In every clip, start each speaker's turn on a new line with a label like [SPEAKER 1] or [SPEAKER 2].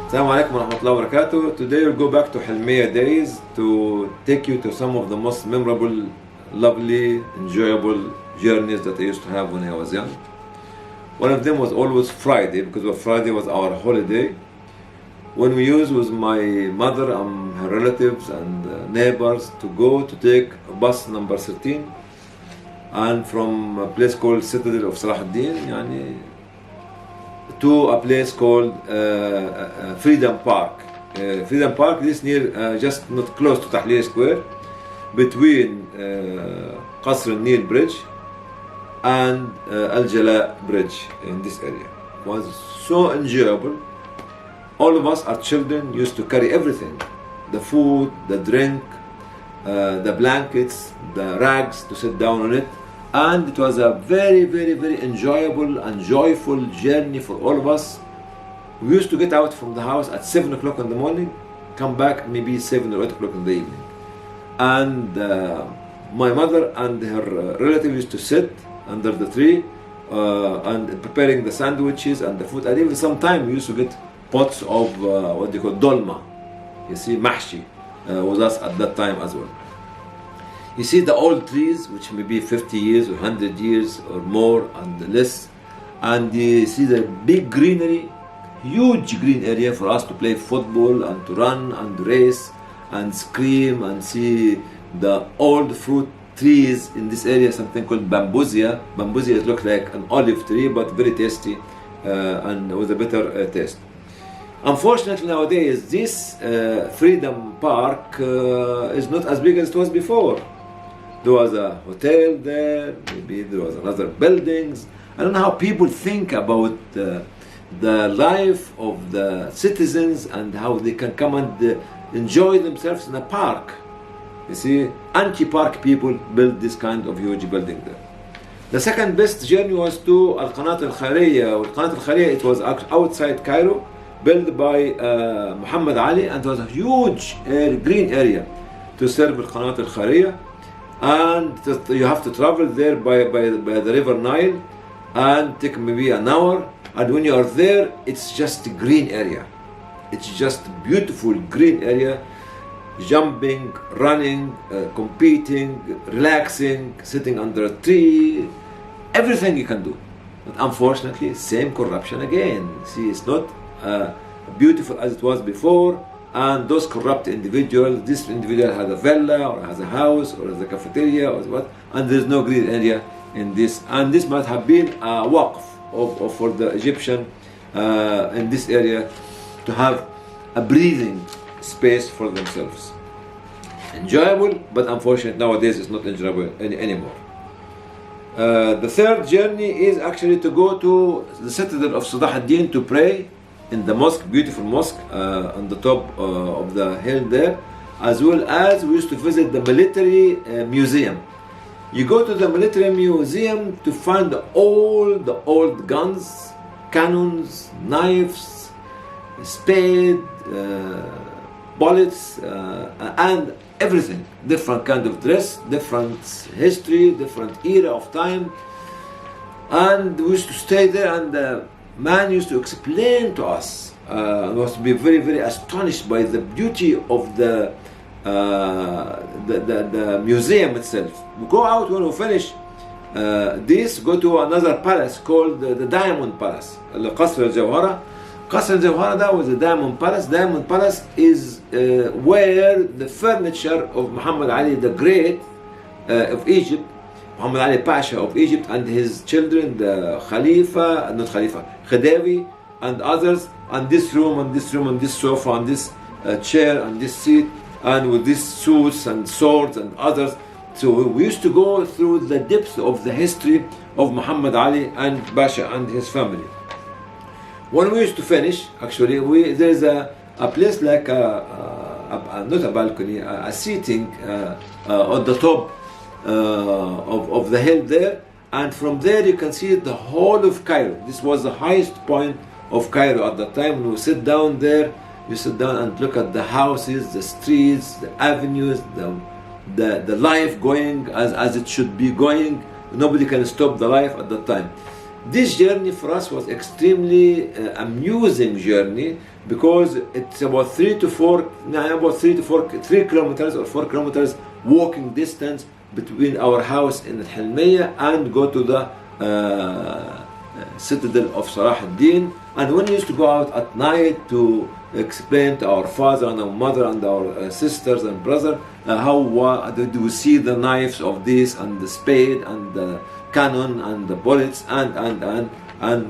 [SPEAKER 1] Assalamu alaikum wa rahmatullahi wa barakatuh. Today we'll go back to Helmiya days to take you to some of the most memorable, lovely, enjoyable journeys that I used to have when I was young. One of them was always Friday, because Friday was our holiday, when we used with my mother and her relatives and neighbors to go to take bus number 13, and from a place called Citadel of Salahuddin to a place called Freedom Park. Freedom Park is near, just not close to Tahrir Square, between Qasr al-Nil Bridge and Al-Jala Bridge in this area. It was so enjoyable. All of us, our children, used to carry everything: the food, the drink, the blankets, the rags to sit down on it. And it was a very, very, very enjoyable and joyful journey for all of us. We used to get out from the house at 7 o'clock in the morning, come back maybe 7 or 8 o'clock in the evening. And my mother and her relative used to sit under the tree and preparing the sandwiches and the food. And even sometimes we used to get pots of what they call dolma. You see, mahshi was us at that time as well. You see the old trees, which may be 50 years or 100 years or more and less, and you see the big greenery, huge green area for us to play football and to run and race and scream, and see the old fruit trees in this area, something called bambusia. Bambusia looks like an olive tree, but very tasty and with a better taste. Unfortunately nowadays this Freedom Park is not as big as it was before. There was a hotel there, maybe there was another buildings. I don't know how people think about the life of the citizens and how they can come and enjoy themselves in a park. You see, anti-park people build this kind of huge building there. The second best journey was to Al-Qanat Al-Khairiyya. Al-Qanat Al-Khairiyya, it was outside Cairo, built by Muhammad Ali, and it was a huge green area to serve Al-Qanat Al-Khairiyya. And you have to travel there by the river Nile and take maybe an hour. And when you are there, it's just a green area. It's just a beautiful green area, jumping, running, competing, relaxing, sitting under a tree, everything you can do. But unfortunately, same corruption again. See, it's not beautiful as it was before. And those corrupt individuals, this individual has a villa or has a house or has a cafeteria or what, and there's no green area in this. And this might have been a waqf for the Egyptian in this area to have a breathing space for themselves. Enjoyable, but unfortunately nowadays it's not enjoyable anymore. The third journey is actually to go to the citadel of Salahuddin to pray in the mosque, beautiful mosque on the top of the hill there, as well as we used to visit the military museum. You go to the military museum to find all the old guns, cannons, knives, spade, bullets, and everything. Different kind of dress, different history, different era of time. And we used to stay there, and the man used to explain to us, was to be very, very astonished by the beauty of the museum itself. We go out when we finish this, go to another palace called the Diamond Palace, Qasr al-Jawhara. Qasr al-Jawhara, that was the Diamond Palace. Diamond Palace is where the furniture of Muhammad Ali the Great of Egypt, Muhammad Ali Pasha of Egypt, and his children, the Khedive and others, and this room, and this room, and this sofa, and this chair, and this seat, and with these suits and swords and others. So we used to go through the depths of the history of Muhammad Ali and Pasha and his family. When we used to finish, actually, there's a place like not a balcony, a seating on the top of the hill there, and from there you can see the whole of Cairo. This was the highest point of Cairo at the time. When we sit down there, you sit down and look at the houses, the streets, the avenues, the life going as it should be going. Nobody can stop the life at that time. This journey for us was extremely amusing journey, because it's about 3 kilometers or 4 kilometers walking distance between our house in Helmiya and go to the citadel of Salah ad-Din. And when we used to go out at night to explain to our father and our mother and our sisters and brother how do we see the knives of this and the spade and the cannon and the bullets, and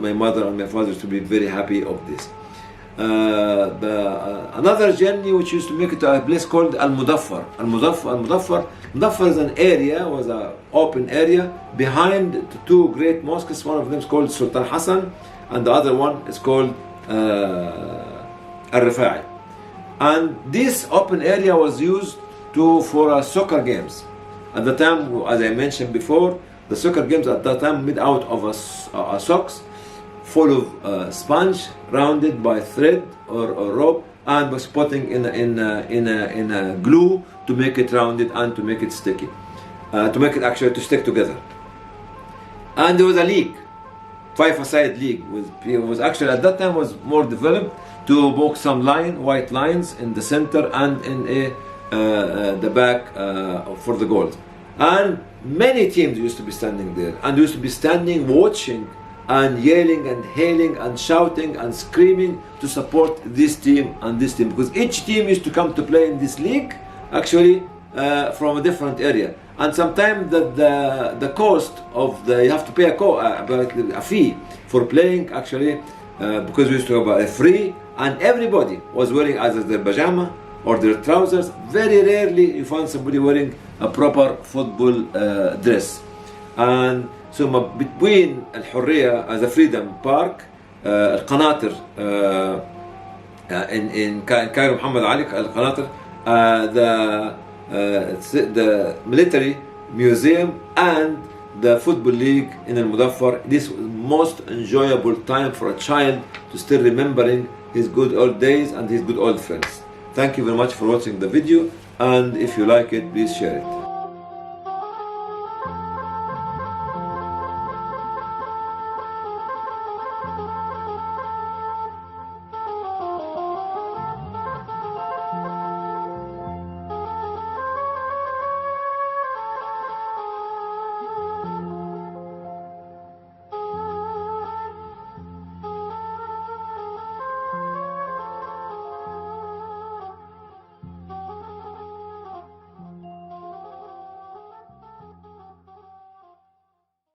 [SPEAKER 1] my mother and my father used to be very happy of this. Another journey which used to make it to a place called Al-Mudaffar. Mudaffar is an area, was an open area behind the two great mosques. One of them is called Sultan Hassan and the other one is called Al-Rifa'i. And this open area was used for soccer games. At the time, as I mentioned before, the soccer games at that time made out of a socks full of sponge rounded by thread or rope, and was putting in a glue to make it rounded and to make it sticky, to make it actually to stick together. And there was a league, 5-a-side league. It was actually at that time was more developed to book some white lines in the center and in the back for the goals. And many teams used to be standing there and used to be standing watching and yelling and hailing and shouting and screaming to support this team and this team, because each team used to come to play in this league actually from a different area. And sometimes the cost of you have to pay a fee for playing actually, because we used to have a free, and everybody was wearing either their pajama or their trousers. Very rarely you find somebody wearing a proper football dress. And so between Al-Hurriya as a freedom park, Al-Qanatir in Cairo, Muhammad Ali, Al-Qanatir, the military museum and the football league in Al-Mudaffar. This was the most enjoyable time for a child to still remembering his good old days and his good old friends. Thank you very much for watching the video, and if you like it, please share it.